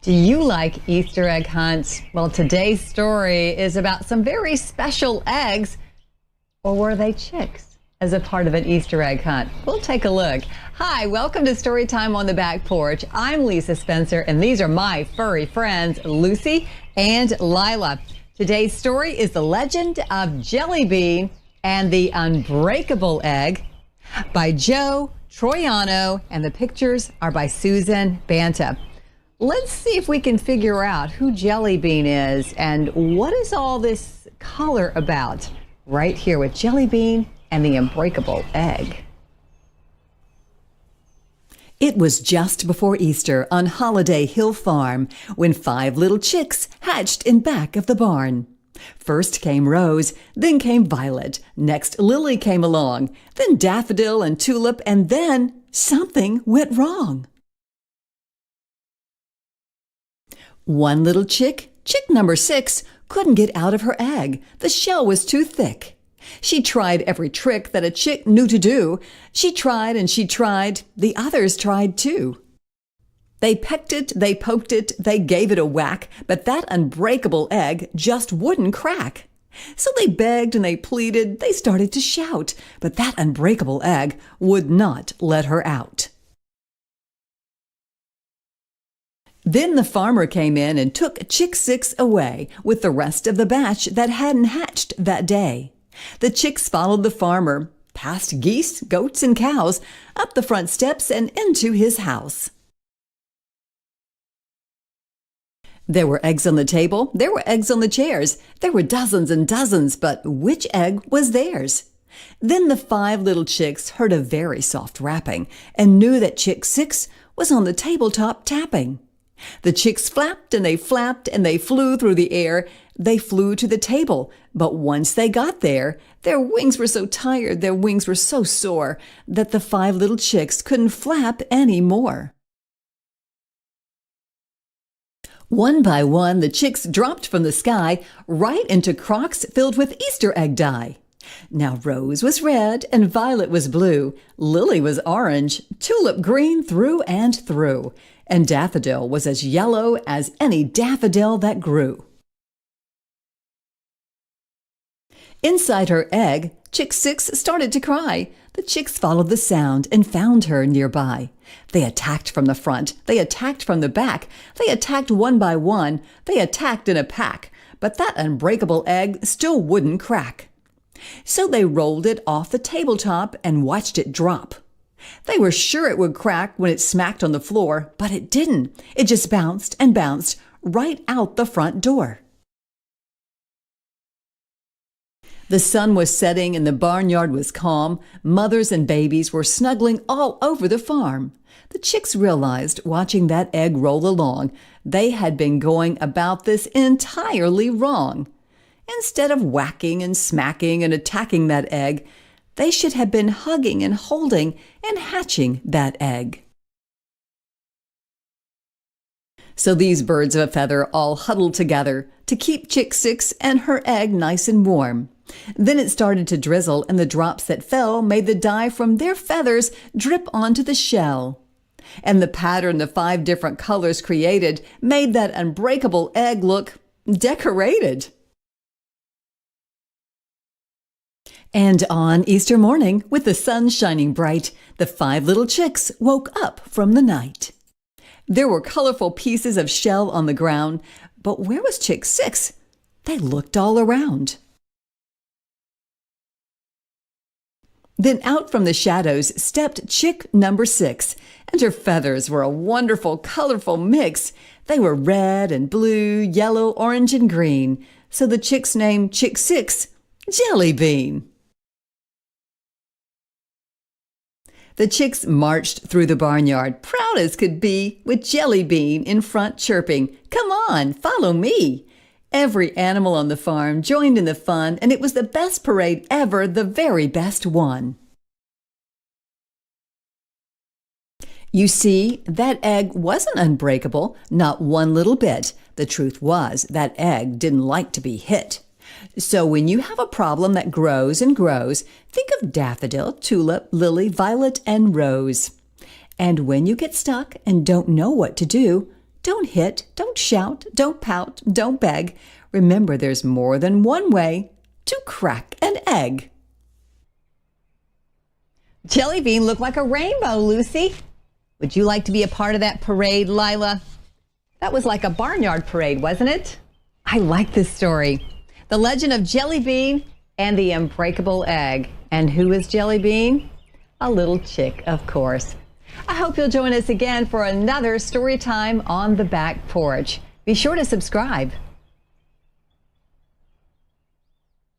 Do you like Easter egg hunts? Well, today's story is about some very special eggs. Or were they chicks as a part of an Easter egg hunt? We'll take a look. Hi, welcome to Storytime on the Back Porch. I'm Lisa Spencer, and these are my furry friends, Lucy and Lila. Today's story is the legend of JellyBean and the Unbreakable Egg by Joe Troiano, and the pictures are by Susan Banta. Let's see if we can figure out who JellyBean is and what is all this color about right here with JellyBean and the Unbreakable Egg. It was just before Easter on Holiday Hill Farm when 5 little chicks hatched in back of the barn. First came Rose, then came Violet, next Lily came along, then Daffodil and Tulip, and then something went wrong. One little chick, chick number 6, couldn't get out of her egg. The shell was too thick. She tried every trick that a chick knew to do. She tried and she tried. The others tried too. They pecked it, they poked it, they gave it a whack, but that unbreakable egg just wouldn't crack. So they begged and they pleaded, they started to shout, but that unbreakable egg would not let her out. Then the farmer came in and took chick 6 away with the rest of the batch that hadn't hatched that day. The chicks followed the farmer, past geese, goats, and cows, up the front steps and into his house. There were eggs on the table, there were eggs on the chairs, there were dozens and dozens, but which egg was theirs? Then the 5 little chicks heard a very soft rapping and knew that chick 6 was on the tabletop tapping. The chicks flapped and they flapped and they flew through the air. They flew to the table, but once they got there, their wings were so tired, their wings were so sore, that the 5 little chicks couldn't flap any more. One by one, the chicks dropped from the sky right into crocks filled with Easter egg dye. Now Rose was red and Violet was blue, Lily was orange, Tulip green through and through, and Daffodil was as yellow as any daffodil that grew. Inside her egg, chick 6 started to cry. The chicks followed the sound and found her nearby. They attacked from the front, they attacked from the back, they attacked one by one, they attacked in a pack, but that unbreakable egg still wouldn't crack. So they rolled it off the tabletop and watched it drop. They were sure it would crack when it smacked on the floor, but it didn't. It just bounced and bounced right out the front door. The sun was setting and the barnyard was calm. Mothers and babies were snuggling all over the farm. The chicks realized, watching that egg roll along, they had been going about this entirely wrong. Instead of whacking and smacking and attacking that egg, they should have been hugging and holding and hatching that egg. So these birds of a feather all huddled together to keep chick 6 and her egg nice and warm. Then it started to drizzle, and the drops that fell made the dye from their feathers drip onto the shell. And the pattern the 5 different colors created made that unbreakable egg look decorated. And on Easter morning, with the sun shining bright, the 5 little chicks woke up from the night. There were colorful pieces of shell on the ground, but where was chick 6? They looked all around. Then out from the shadows stepped chick number 6, and her feathers were a wonderful, colorful mix. They were red and blue, yellow, orange, and green, so the chicks named chick 6 JellyBean. The chicks marched through the barnyard, proud as could be, with JellyBean in front chirping, "Come on, follow me." Every animal on the farm joined in the fun, and it was the best parade ever, the very best one. You see, that egg wasn't unbreakable, not one little bit. The truth was, that egg didn't like to be hit. So when you have a problem that grows and grows, think of Daffodil, Tulip, Lily, Violet, and Rose. And when you get stuck and don't know what to do, Don't hit, don't shout, don't pout, don't beg. Remember, there's more than one way to crack an egg. JellyBean looked like a rainbow, Lucy. Would you like to be a part of that parade, Lila? That was like a barnyard parade, wasn't it? I like this story. The legend of JellyBean and the Unbreakable Egg. And who is JellyBean? A little chick, of course. I hope you'll join us again for another story time on the back porch. Be sure to subscribe.